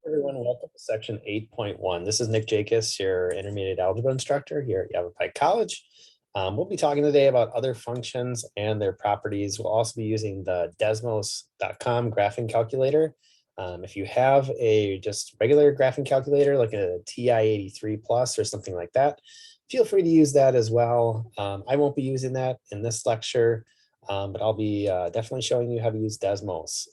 Everyone, welcome to section 8.1. This is Nick Jacobs, your intermediate algebra instructor here at Yavapai College. We'll be talking today about other functions and their properties. We'll also be using the desmos.com graphing calculator. If you have a just regular graphing calculator, like a TI-83 plus or something like that, feel free to use that as well. I won't be using that in this lecture, but I'll be definitely showing you how to use Desmos.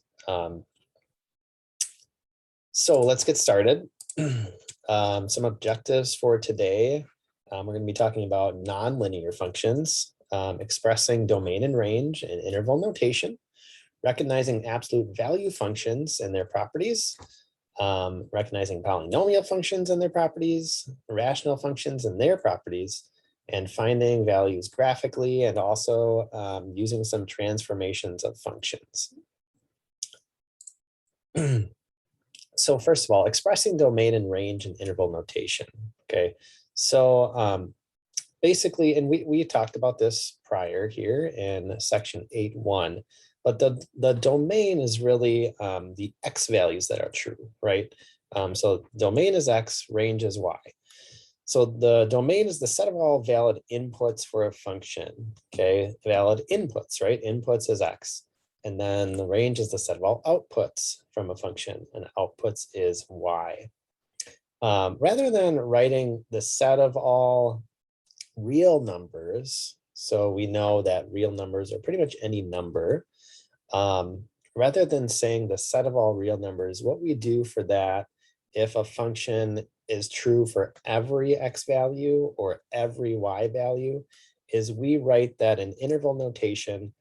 So let's get started. Some objectives for today. We're going to be talking about nonlinear functions, expressing domain and range and interval notation, recognizing absolute value functions and their properties, recognizing polynomial functions and their properties, rational functions and their properties, and finding values graphically, and also using some transformations of functions. So first of all, expressing domain and range and interval notation. Okay, so basically, and we talked about this prior here in section 8.1, but the domain is really the x values that are true, right? So domain is x, range is y. So the domain is the set of all valid inputs for a function. Okay, valid inputs, right? Inputs is x. And then the range is the set of all outputs from a function, and outputs is y. Rather than writing the set of all real numbers, so we know that real numbers are pretty much any number, rather than saying the set of all real numbers, what we do for that, if a function is true for every x value or every y value, is we write that in interval notation,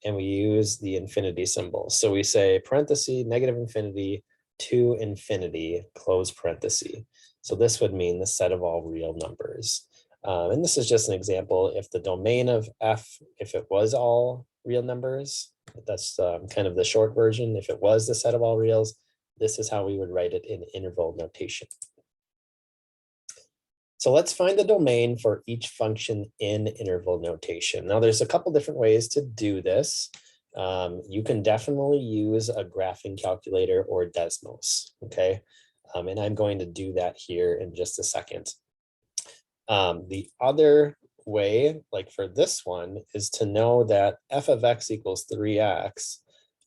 and we use the infinity symbol. So we say parenthesis, negative infinity to infinity, close parenthesis. So this would mean the set of all real numbers. And this is just an example. If the domain of f, if it was all real numbers, that's kind of the short version. If it was the set of all reals, this is how we would write it in interval notation. So let's find the domain for each function in interval notation. Now there's a couple different ways to do this. You can definitely use a graphing calculator or Desmos, okay? And I'm going to do that here in just a second. The other way, like for this one, is to know that f of x equals 3x.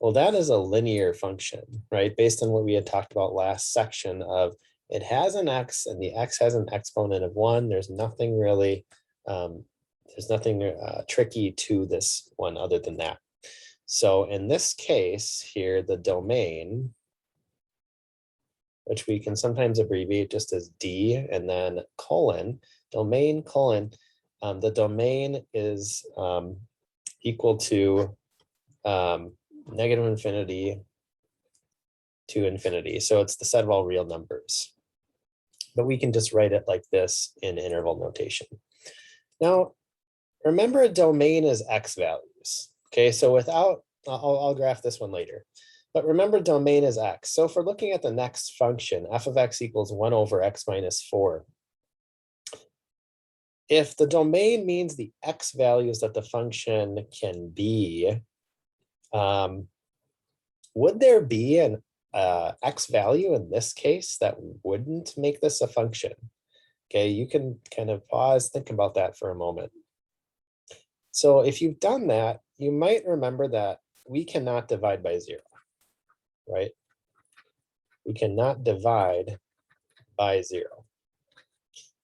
Well, that is a linear function, right? Based on what we had talked about last section of it has an x and the x has an exponent of 1. There's nothing really, tricky to this one other than that. So in this case here, the domain, which we can sometimes abbreviate just as D and then colon, domain colon, the domain is equal to negative infinity to infinity. So it's the set of all real numbers. But we can just write it like this in interval notation. Now, remember a domain is x values. Okay, so without, I'll graph this one later. But remember domain is x. So if we're looking at the next function, f of x equals 1 over x minus 4. If the domain means the x values that the function can be, would there be an x value in this case that wouldn't make this a function? Okay, you can kind of pause, think about that for a moment. So if you've done that, you might remember that we cannot divide by 0, right? We cannot divide by 0.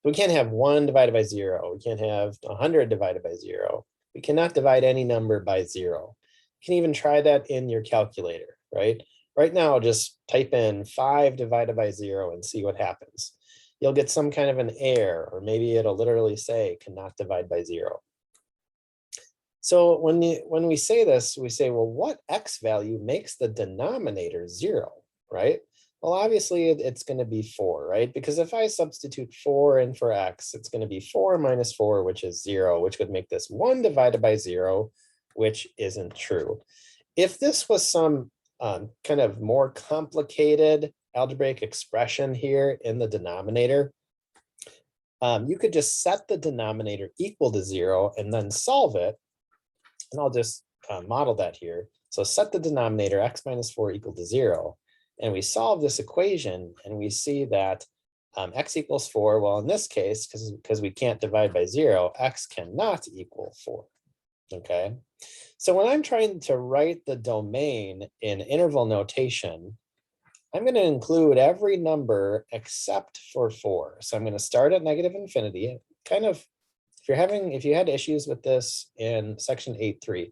We can't have 1 divided by 0. We can't have 100 divided by 0. We cannot divide any number by 0. You can even try that in your calculator, right? Right now, just type in 5 divided by 0 and see what happens. You'll get some kind of an error, or maybe it'll literally say cannot divide by 0. So when we say this, we say, well, what x value makes the denominator 0, right? Well, obviously, it's going to be 4, right? Because if I substitute 4 in for x, it's going to be 4 minus 4, which is 0, which would make this 1 divided by 0, which isn't true. If this was some kind of more complicated algebraic expression here in the denominator, you could just set the denominator equal to 0 and then solve it. And I'll just model that here. So set the denominator x minus 4 equal to 0. and we solve this equation and we see that x equals 4. Well, in this case, because we can't divide by 0, x cannot equal 4. Okay. So when I'm trying to write the domain in interval notation, I'm going to include every number except for 4. So I'm going to start at negative infinity. Kind of, if you had issues with this in section 8.3,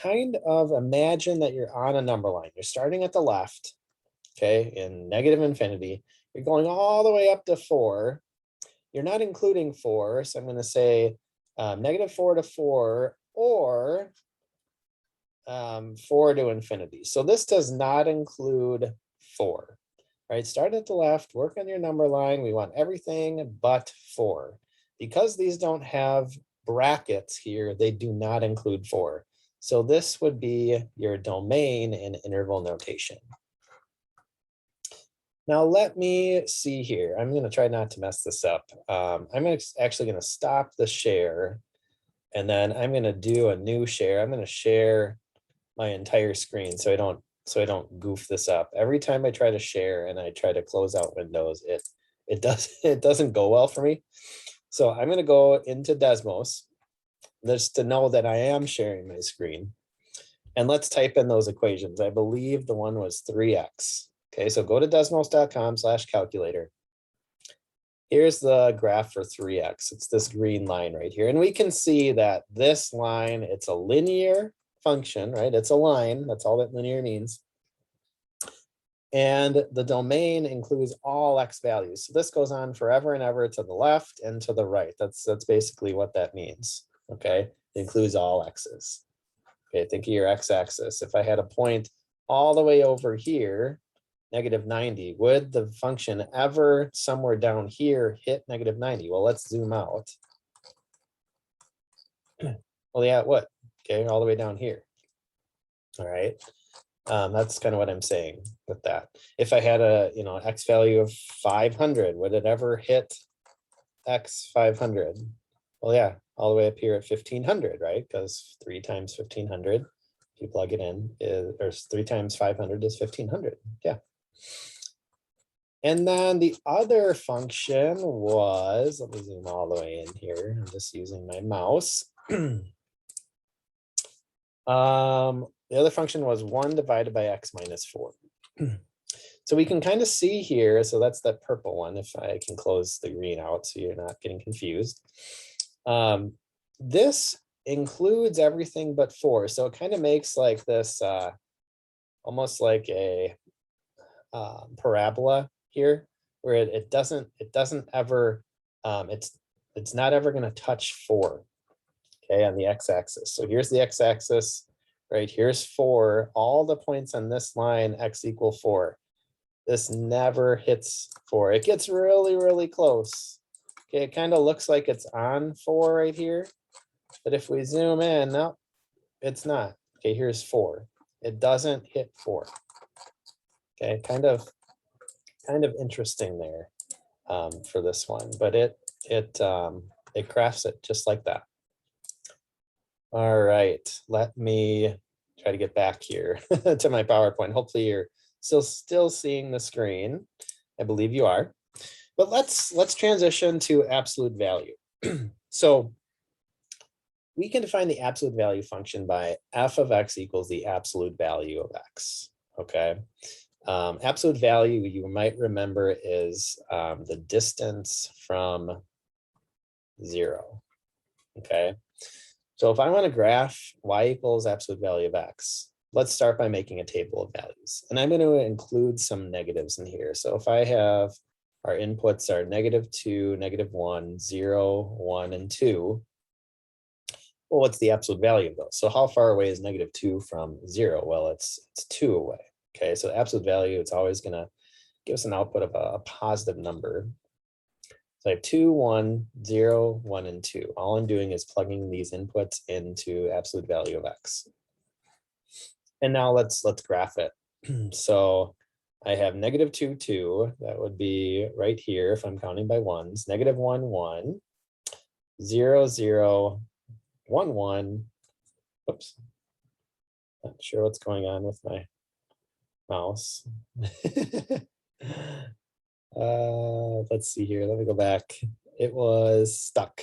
kind of imagine that you're on a number line. You're starting at the left, okay, in negative infinity. You're going all the way up to 4. You're not including 4, so I'm going to say negative 4 to 4, or 4 to infinity. So this does not include 4. Right? Start at the left, work on your number line. We want everything but 4. Because these don't have brackets here, they do not include 4. So this would be your domain in interval notation. Now let me see here. I'm going to try not to mess this up. I'm actually going to stop the share, and then I'm going to do a new share. I'm going to share my entire screen so I don't goof this up. Every time I try to share and I try to close out windows, it doesn't go well for me. So I'm going to go into Desmos just to know that I am sharing my screen. And let's type in those equations. I believe the one was 3x. Okay, so go to desmos.com/calculator. Here's the graph for 3x. It's this green line right here. And we can see that this line, it's a linear function, right? It's a line. That's all that linear means. And the domain includes all x values. So this goes on forever and ever to the left and to the right. That's basically what that means. Okay, it includes all x's. Okay, think of your x-axis. If I had a point all the way over here, negative 90, would the function ever somewhere down here hit negative 90? Well, let's zoom out. Well, yeah, it would. Okay, all the way down here. All right. That's kind of what I'm saying with that. If I had a x value of 500, would it ever hit x 500? Well, yeah, all the way up here at 1500, right? Because 3 times 1500, if you plug it in, or 3 times 500 is 1500. Yeah. And then the other function was, let me zoom all the way in here. I'm just using my mouse. The other function was 1 divided by x minus 4. So we can kind of see here, so that's that purple one, if I can close the green out so you're not getting confused. This includes everything but 4. So it kind of makes like this, almost like a parabola here, where it doesn't ever, it's not ever going to touch 4, okay, on the x-axis. So here's the x-axis. Right, here's 4, all the points on this line, x equal 4. This never hits 4. It gets really, really close. Okay, it kind of looks like it's on 4 right here. But if we zoom in, no, it's not. Okay, here's 4. It doesn't hit 4. Okay, kind of interesting there for this one, but it crafts it just like that. All right, let me try to get back here to my PowerPoint. Hopefully you're still seeing the screen. I believe you are. But let's transition to absolute value. So we can define the absolute value function by f of x equals the absolute value of x. Okay. Absolute value, you might remember, is the distance from 0. Okay. So if I want to graph y equals absolute value of x, let's start by making a table of values. And I'm going to include some negatives in here. So if I have our inputs are -2, -1, 0, 1, and 2, well, what's the absolute value of those? So how far away is -2 from 0? Well, it's 2 away. Okay, so absolute value, it's always going to give us an output of a positive number. So I have 2, 1, 0, 1, and 2. All I'm doing is plugging these inputs into absolute value of x. And now let's graph it. So I have -2, 2. That would be right here if I'm counting by ones. -1, 1. 0, 0, 1, 1. Oops. Not sure what's going on with my mouse. Let's see here. Let me go back. It was stuck.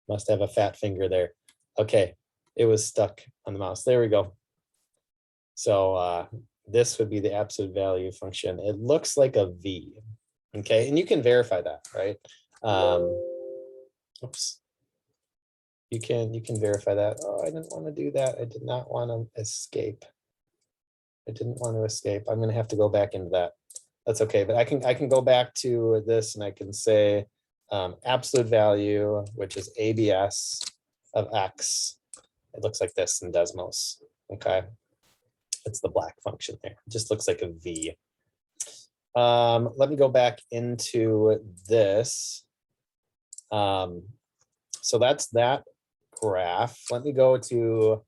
Must have a fat finger there. Okay, it was stuck on the mouse. There we go. So this would be the absolute value function. It looks like a V. Okay, and you can verify that, right? Oops. You can verify that. Oh, I didn't want to do that. I did not want to escape. I didn't want to escape. I'm going to have to go back into that. That's okay, but I can go back to this and I can say absolute value, which is ABS of X. It looks like this in Desmos. Okay, it's the black function there. It just looks like a V. Let me go back into this. So that's that graph. Let me go to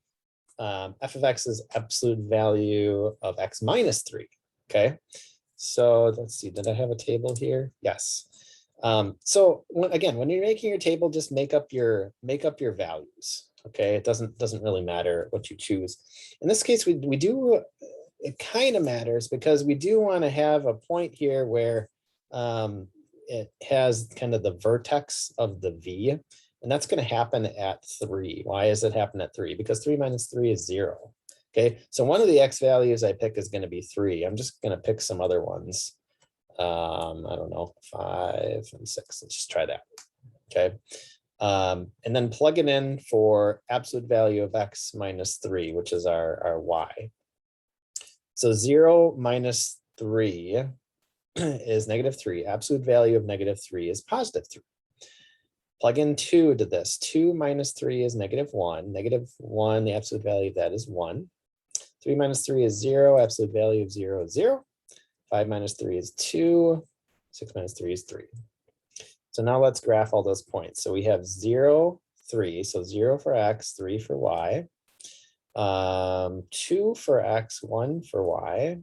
f of x is absolute value of x minus 3. Okay, so let's see, did I have a table here? Yes. So again, when you're making your table, just make up your values. Okay, it doesn't really matter what you choose. In this case, we do, it kind of matters because we do want to have a point here where it has kind of the vertex of the V, and that's going to happen at 3. Why does it happen at 3? Because 3 minus 3 is 0. Okay, so one of the x values I pick is going to be 3. I'm just going to pick some other ones. I don't know, 5 and 6. Let's just try that. Okay, and then plug it in for absolute value of x minus 3, which is our y. So 0 minus 3 is -3. Absolute value of -3 is +3. Plug in 2 to this. 2 minus 3 is -1. -1, the absolute value of that is 1. 3 minus 3 is 0. Absolute value of 0 is 0. 5 minus 3 is 2. 6 minus 3 is 3. So now let's graph all those points. So we have 0, 3. So 0 for x, 3 for y. 2 for x, 1 for y.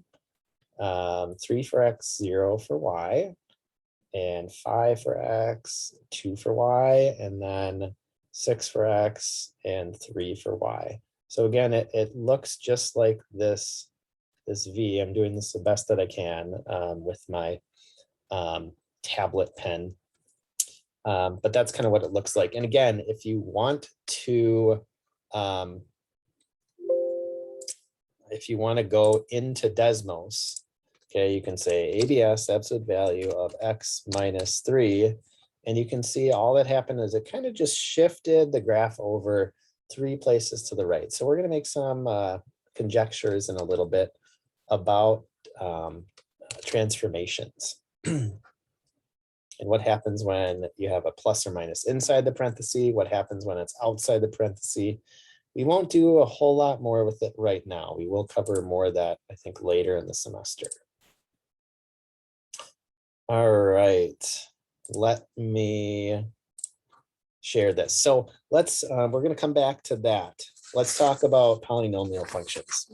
3 for x, 0 for y. And 5 for x, 2 for y, and then 6 for x, and 3 for y. So again, it looks just like this V. I'm doing this the best that I can with my tablet pen. But that's kind of what it looks like. And again, if you want to go into Desmos, okay, you can say ABS, absolute value of x minus 3. And you can see all that happened is it kind of just shifted the graph over 3 places to the right. So we're going to make some conjectures in a little bit about transformations. And what happens when you have a plus or minus inside the parenthesis, what happens when it's outside the parenthesis. We won't do a whole lot more with it right now. We will cover more of that, I think, later in the semester. All right, let me share this. So let's, we're going to come back to that. Let's talk about polynomial functions.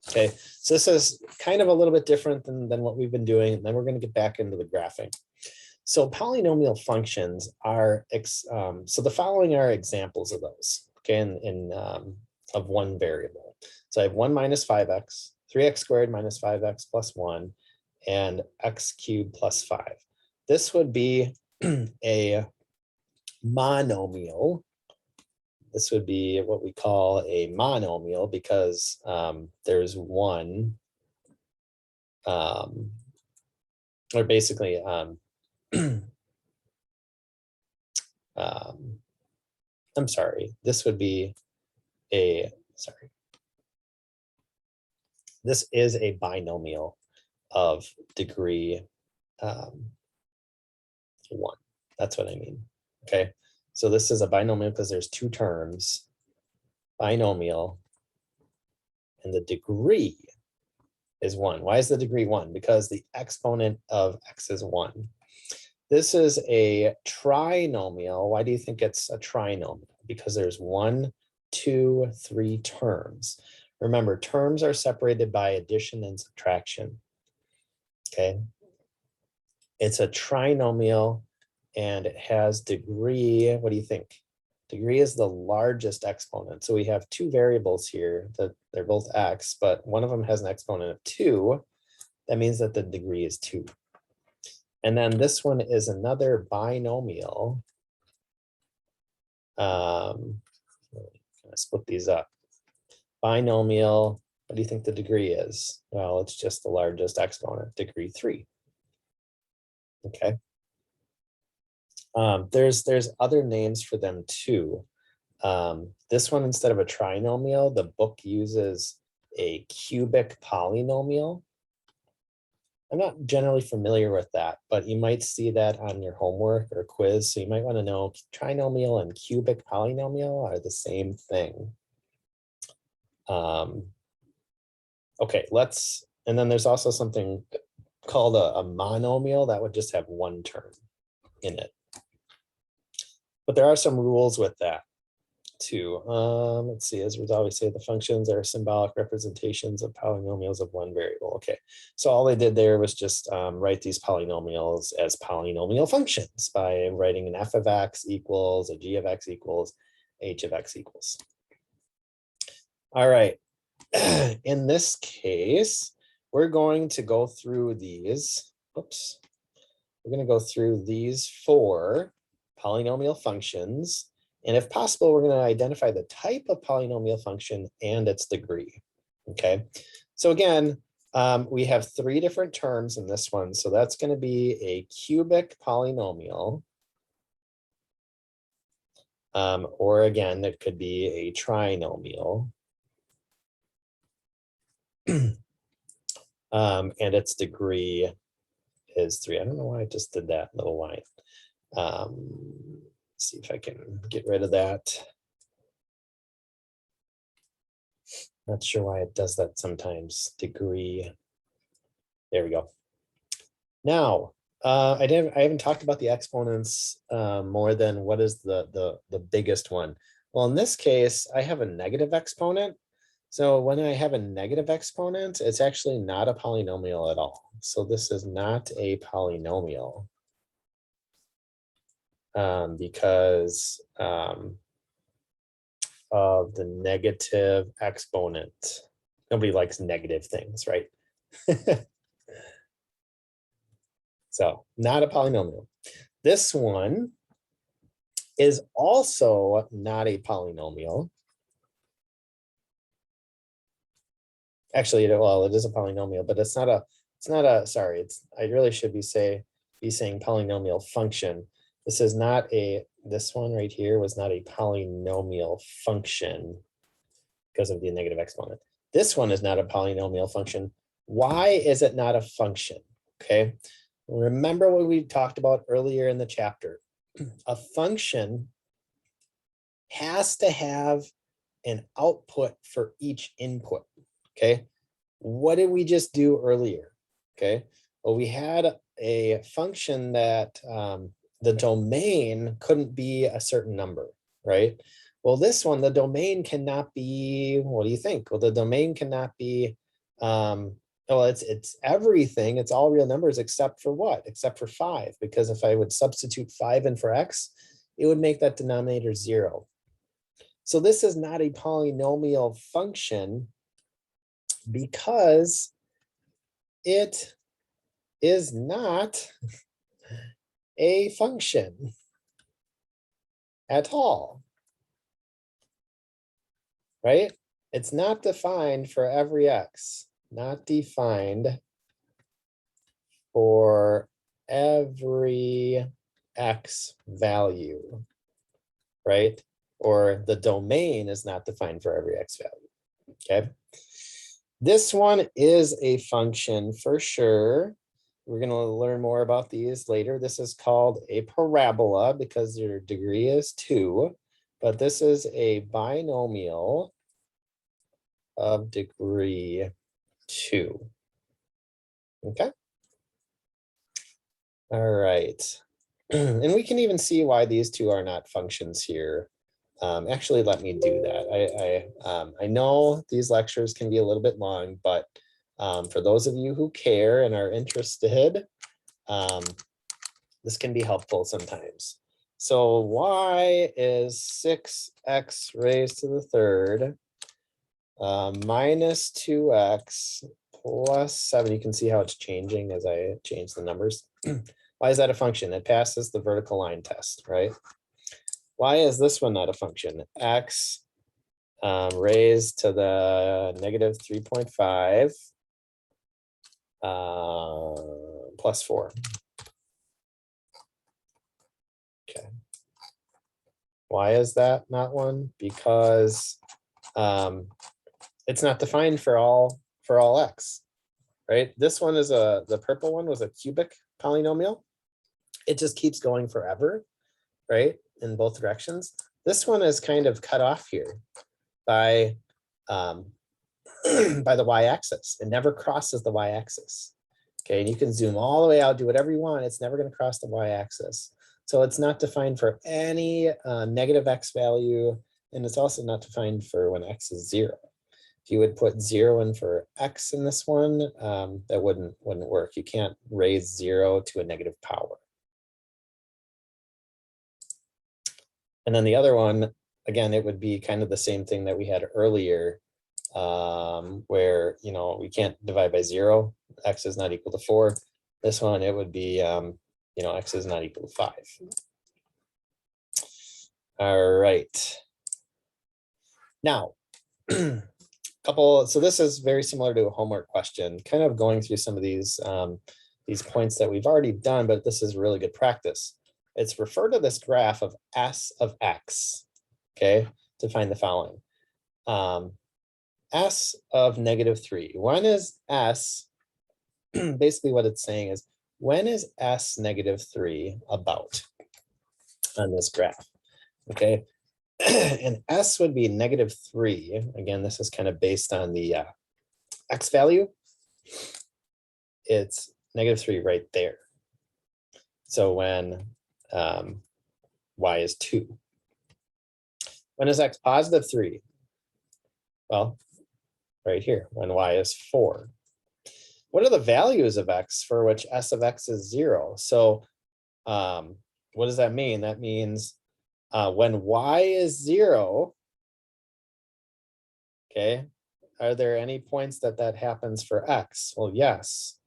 Okay, so this is kind of a little bit different than what we've been doing, and then we're going to get back into the graphing. So polynomial functions are, so the following are examples of those, okay, of one variable. So I have 1 minus 5x, 3x squared minus 5x plus 1, and x cubed plus 5. This would be a monomial. This would be what we call a monomial because there's one, or basically, I'm sorry, this would be a, sorry. This is a binomial of degree 1. That's what I mean. Okay, so this is a binomial because there's 2 terms, binomial, and the degree is 1. Why is the degree 1? Because the exponent of x is 1. This is a trinomial. Why do you think it's a trinomial? Because there's 1, 2, 3 terms. Remember, terms are separated by addition and subtraction. Okay, it's a trinomial and it has degree, what do you think? Degree is the largest exponent. So we have two variables here that they're both x, but one of them has an exponent of 2. That means that the degree is 2. And then this one is another binomial. I'm gonna split these up. Binomial, what do you think the degree is? Well, it's just the largest exponent, degree 3. Okay. There's other names for them too. This one, instead of a trinomial, the book uses a cubic polynomial. I'm not generally familiar with that, but you might see that on your homework or quiz. So you might want to know trinomial and cubic polynomial are the same thing. Okay, and then there's also something called a monomial that would just have one term in it. But there are some rules with that too. Let's see, as we always say, the functions are symbolic representations of polynomials of one variable. Okay, so all they did there was just write these polynomials as polynomial functions by writing an f of x equals, a g of x equals, h of x equals. All right, in this case, we're going to go through these. Oops. We're going to go through these 4 polynomial functions. And if possible, we're going to identify the type of polynomial function and its degree. Okay. So again, we have 3 different terms in this one. So that's going to be a cubic polynomial. Or again, it could be a trinomial. And its degree is 3. I don't know why I just did that little line. See if I can get rid of that. Not sure why it does that sometimes. Degree. There we go. Now, I haven't talked about the exponents more than what is the biggest one. Well, in this case, I have a negative exponent. So when I have a negative exponent, it's actually not a polynomial at all. So this is not a polynomial. Because of the negative exponent. Nobody likes negative things, right? So not a polynomial. This one is also not a polynomial. Actually, well, it is a polynomial, but I really should be saying polynomial function. This is not this one right here was not a polynomial function because of the negative exponent. This one is not a polynomial function. Why is it not a function? Okay, remember what we talked about earlier in the chapter. A function has to have an output for each input. Okay, what did we just do earlier? Okay, well, we had a function that the domain couldn't be a certain number, right? Well, this one, the domain cannot be, what do you think? Well, the domain cannot be, well, it's everything. It's all real numbers except for what? Except for 5, because if I would substitute 5 in for x, it would make that denominator 0. So this is not a polynomial function because it is not a function at all, right? It's not defined for every x, not defined for every x value, right? Or the domain is not defined for every x value, okay? This one is a function for sure. We're going to learn more about these later. This is called a parabola because their degree is 2, but this is a binomial of degree 2. Okay. All right. And we can even see why these two are not functions here. Actually, let me do that. I know these lectures can be a little bit long, but for those of you who care and are interested, this can be helpful sometimes. So y is 6x raised to the third minus 2x plus 7. You can see how it's changing as I change the numbers. Why is that a function? It passes the vertical line test, right? Why is this one not a function? X raised to the negative 3.5 plus 4. Okay. Why is that not one? Because it's not defined for all x, right? This one is the purple one was a cubic polynomial. It just keeps going forever, right? In both directions. This one is kind of cut off here by by the y-axis. It never crosses the y-axis. Okay, and you can zoom all the way out, do whatever you want. It's never going to cross the y-axis. So it's not defined for any negative x value, and it's also not defined for when x is 0. If you would put 0 in for x in this one, that wouldn't work. You can't raise 0 to a negative power. And then the other one, again, it would be kind of the same thing that we had earlier, where, you know, we can't divide by 0. X is not equal to 4. This one, it would be, you know, x is not equal to 5. All right. Now, so this is very similar to a homework question, kind of going through some of these points that we've already done, but this is really good practice. It's refer to this graph of S of x, okay, to find the following. S of -3. When is S, basically what it's saying is, when is S -3 about on this graph, okay? And S would be -3. Again, this is kind of based on the x value. It's -3 right there. So when y is 2. When is x +3? Well, right here, when y is 4. What are the values of x for which S of x is 0? So what does that mean? That means when y is 0, okay, are there any points that happens for x? Well, yes.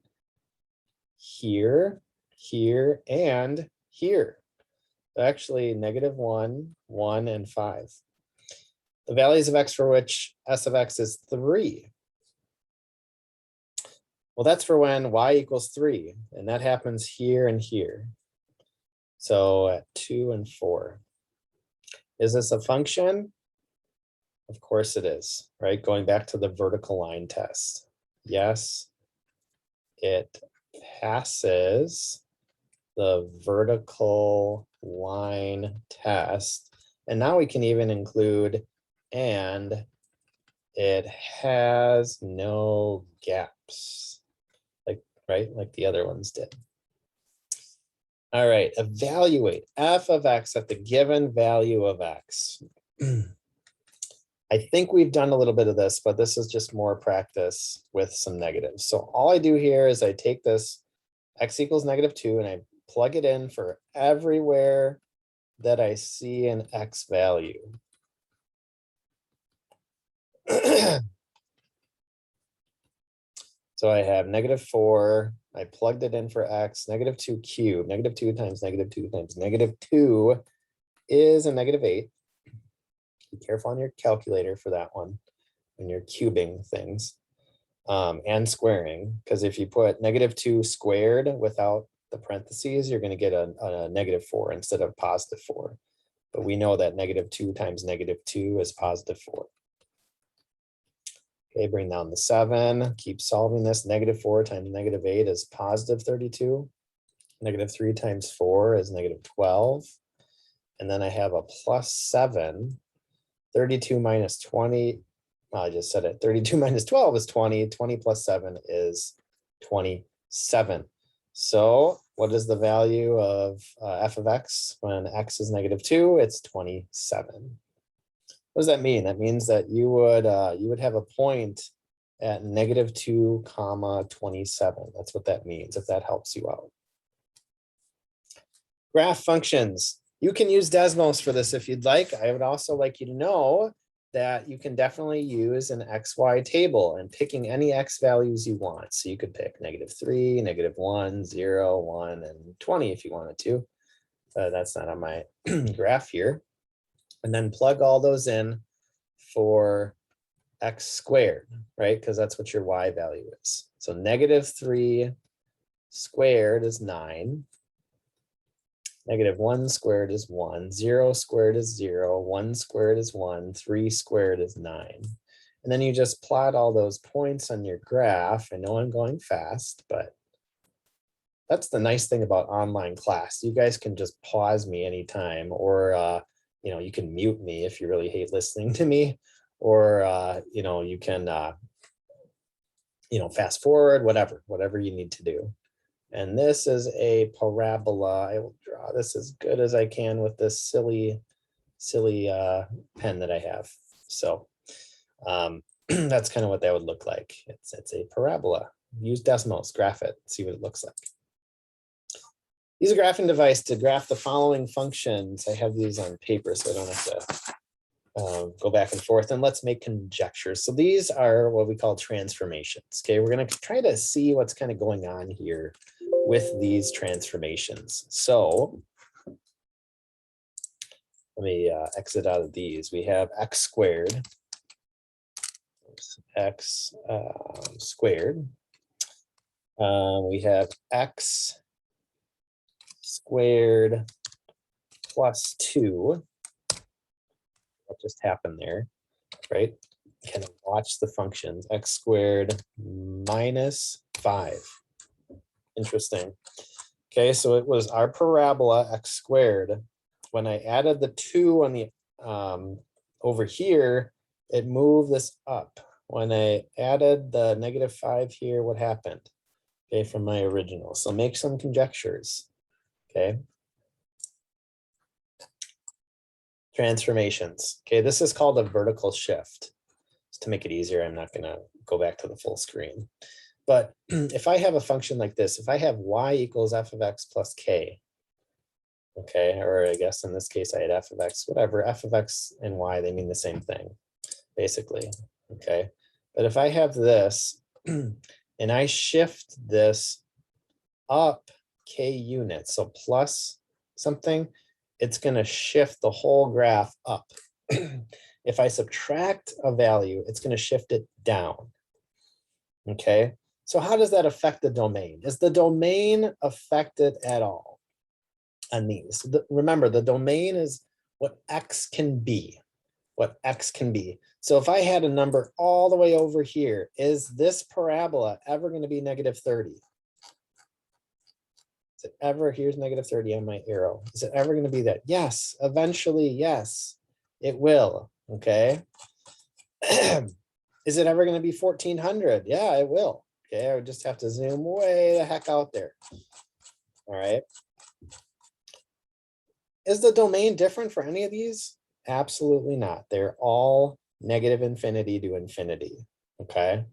Here, here, and here. Actually, -1, 1, and 5. The values of x for which S of x is 3. Well, that's for when y equals 3, and that happens here and here. So at 2 and 4. Is this a function? Of course it is, right? Going back to the vertical line test. Yes, it passes the vertical line test. And now we can even include, and it has no gaps, like, right? Like the other ones did. All right, evaluate f of x at the given value of x. I think we've done a little bit of this, but this is just more practice with some negatives. So all I do here is I take this x equals -2 and I plug it in for everywhere that I see an x value. So I have -4, I plugged it in for x, -2 cubed, -2 times -2 times -2 is a -8. Be careful on your calculator for that one when you're cubing things, and squaring, because if you put -2 squared without the parentheses, you're going to get a -4 instead of +4. But we know that -2 times -2 is +4. Okay, bring down the 7, keep solving this. -4 times -8 is +32. -3 times 4 is -12. And then I have a +7. 32 minus 20, I just said it. 32 minus 12 is 20. 20 plus 7 is 27. So what is the value of f of x when x is -2? It's 27. What does that mean? That means that you would have a point at -2, 27. That's what that means, if that helps you out. Graph functions. You can use Desmos for this if you'd like. I would also like you to know that you can definitely use an XY table and picking any X values you want. So you could pick -3, -1, 0, 1, and 20 if you wanted to. That's not on my graph here. And then plug all those in for X squared, right? Because that's what your Y value is. So -3 squared is 9. -1 squared is 1, 0 squared is 0, 1 squared is 1, 3 squared is 9. And then you just plot all those points on your graph. I know I'm going fast, but that's the nice thing about online class. You guys can just pause me anytime, or you can mute me if you really hate listening to me, or you can fast forward, whatever you need to do. And this is a parabola. I will draw this as good as I can with this silly pen that I have. So that's kind of what that would look like. It's a parabola. Use Desmos, graph it, see what it looks like. Use a graphing device to graph the following functions. I have these on paper, so I don't have to go back and forth. And let's make conjectures. So these are what we call transformations. Okay, we're going to try to see what's kind of going on here with these transformations. So let me exit out of these. We have x squared, x squared. We have x squared plus 2. What just happened there, right? Kind of watch the functions. X squared minus 5. Interesting. Okay, so it was our parabola x squared. When I added the 2 on the over here, it moved this up. When I added the -5 here, what happened? Okay, from my original. So make some conjectures. Okay. Transformations. Okay, this is called a vertical shift. Just to make it easier, I'm not going to go back to the full screen. But if I have a function like this, if I have y equals f of x plus k, okay, or I guess in this case I had f of x, whatever, f of x and y, they mean the same thing, basically, okay? But if I have this, and I shift this up k units, so plus something, it's going to shift the whole graph up. If I subtract a value, it's going to shift it down, okay? So how does that affect the domain? Is the domain affected at all on these? Remember, the domain is what x can be, what x can be. So if I had a number all the way over here, is this parabola ever going to be -30? Is it ever, here's -30 on my arrow. Is it ever going to be that? Yes, eventually, yes, it will, okay? Is it ever going to be 1400? Yeah, it will. Okay, I would just have to zoom way the heck out there. All right. Is the domain different for any of these? Absolutely not. They're all -infinity to infinity. Okay.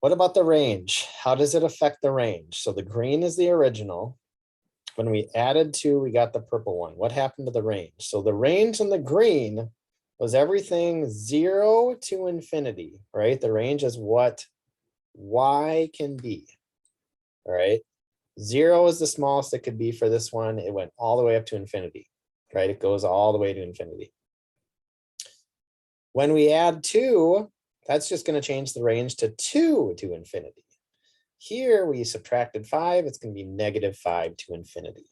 What about the range? How does it affect the range? So the green is the original. When we added 2, we got the purple one. What happened to the range? So the range in the green was everything 0 to infinity, right? The range is what y can be, all right? 0 is the smallest it could be for this one. It went all the way up to infinity, right? It goes all the way to infinity. When we add 2, that's just going to change the range to 2 to infinity. Here we subtracted 5, it's going to be -5 to infinity.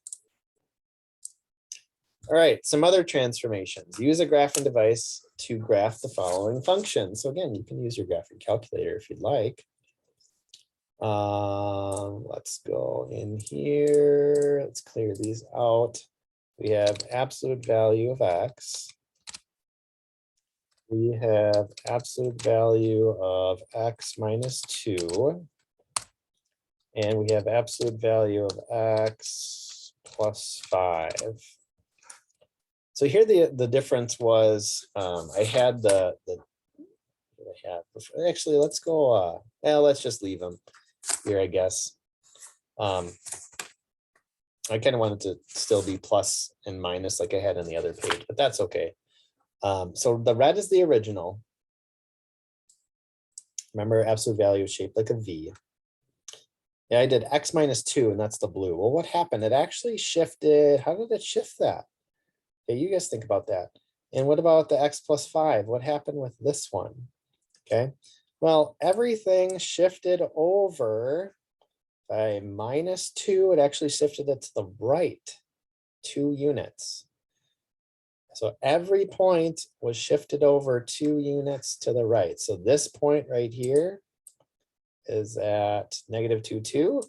All right, some other transformations. Use a graphing device to graph the following functions. So again, you can use your graphing calculator if you'd like. Let's go in here. Let's clear these out. We have absolute value of x. We have absolute value of x minus 2. And we have absolute value of x plus 5. So here the difference was I had actually, let's go, let's just leave them here, I guess. I kind of wanted to still be plus and minus like I had on the other page, but that's okay. So the red is the original. Remember, absolute value is shaped like a V. Yeah, I did x minus 2, and that's the blue. Well, what happened? It actually shifted. How did it shift that? Okay, you guys think about that. And what about the x plus 5? What happened with this one? Okay, well, everything shifted over by minus 2. It actually shifted it to the right 2 units. So every point was shifted over 2 units to the right. So this point right here is at negative 2, 2,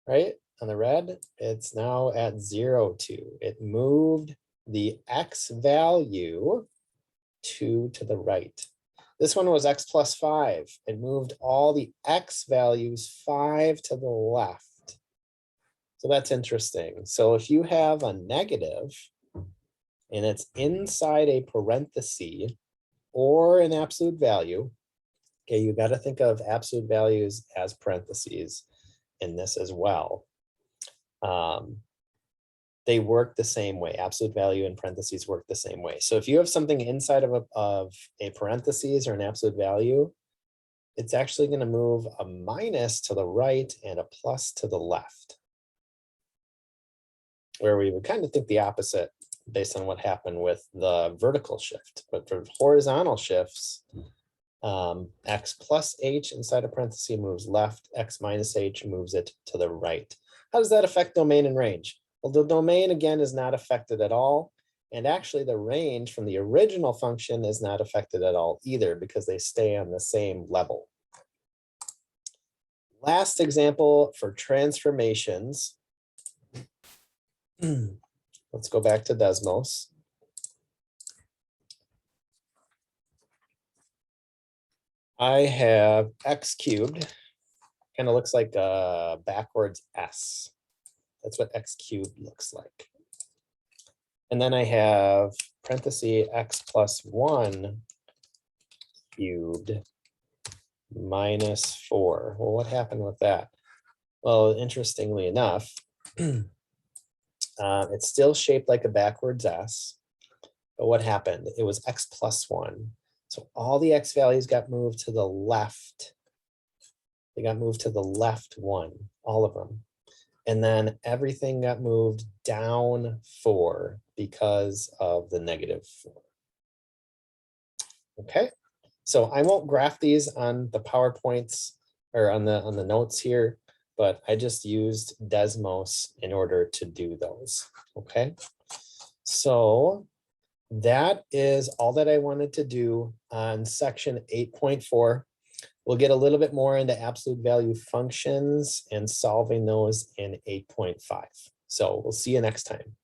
right? On the red, it's now at 0, 2. It moved the x value 2 to the right. This one was x plus 5. It moved all the x values 5 to the left. So that's interesting. So if you have a negative and it's inside a parenthesis or an absolute value, okay, you got to think of absolute values as parentheses in this as well. They work the same way. Absolute value and parentheses work the same way. So if you have something inside of a parentheses or an absolute value, it's actually going to move a minus to the right and a plus to the left, where we would kind of think the opposite based on what happened with the vertical shift. But for horizontal shifts, x plus h inside a parenthesis moves left, x minus h moves it to the right. How does that affect domain and range? Well, the domain, again, is not affected at all. And actually, the range from the original function is not affected at all either, because they stay on the same level. Last example for transformations. Let's go back to Desmos. I have x cubed. Kind of looks like a backwards S. That's what x cubed looks like. And then I have parenthesis x plus 1 cubed minus 4. Well, what happened with that? Well, interestingly enough, it's still shaped like a backwards S. But what happened? It was x plus 1. So all the x values got moved to the left. They got moved to the left 1, all of them. And then everything got moved down 4 because of the negative 4. Okay, so I won't graph these on the PowerPoints or on the notes here, but I just used Desmos in order to do those. Okay, so that is all that I wanted to do on section 8.4. We'll get a little bit more into absolute value functions and solving those in 8.5. So we'll see you next time.